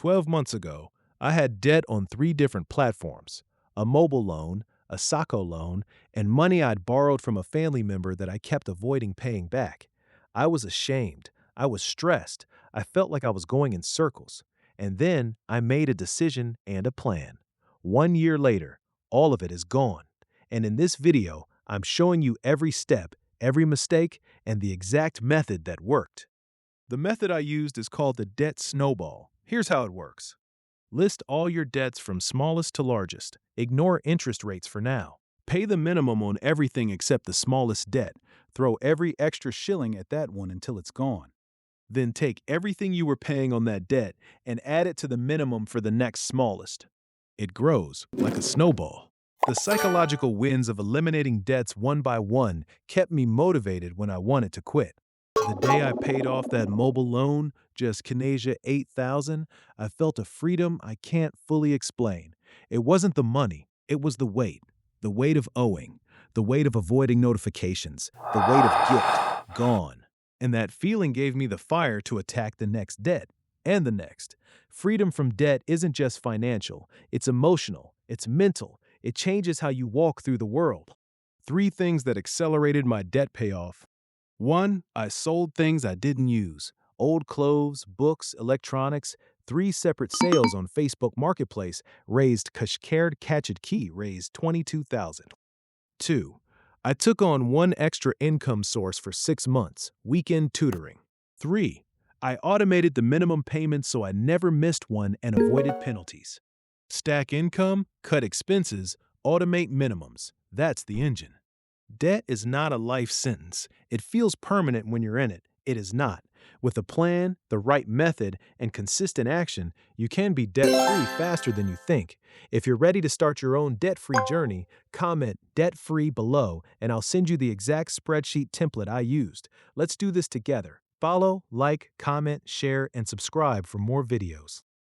12 months ago, I had debt on 3 different platforms: a mobile loan, a Sacco loan, and money I'd borrowed from a family member that I kept avoiding paying back. I was ashamed. I was stressed. I felt like I was going in circles. And then I made a decision and a plan. 1 year later, all of it is gone. And in this video, I'm showing you every step, every mistake, and the exact method that worked. The method I used is called the debt snowball. Here's how it works. List all your debts from smallest to largest. Ignore interest rates for now. Pay the minimum on everything except the smallest debt. Throw every extra shilling at that one until it's gone. Then take everything you were paying on that debt and add it to the minimum for the next smallest. It grows like a snowball. The psychological wins of eliminating debts one by one kept me motivated when I wanted to quit. The day I paid off that mobile loan, just Canada 8,000, I felt a freedom I can't fully explain. It wasn't the money, it was the weight of owing, the weight of avoiding notifications, the weight of guilt, gone. And that feeling gave me the fire to attack the next debt, and the next. Freedom from debt isn't just financial, it's emotional, it's mental, it changes how you walk through the world. 3 things that accelerated my debt payoff. 1. I sold things I didn't use. Old clothes, books, electronics. 3 separate sales on Facebook Marketplace raised Kashkared Kachet Key raised 22,000. 2. I took on 1 extra income source for 6 months, weekend tutoring. 3. I automated the minimum payment so I never missed one and avoided penalties. Stack income, cut expenses, automate minimums. That's the engine. Debt is not a life sentence. It feels permanent when you're in it. It is not. With a plan, the right method, and consistent action, you can be debt-free faster than you think. If you're ready to start your own debt-free journey, comment "debt-free" below, and I'll send you the exact spreadsheet template I used. Let's do this together. Follow, like, comment, share, and subscribe for more videos.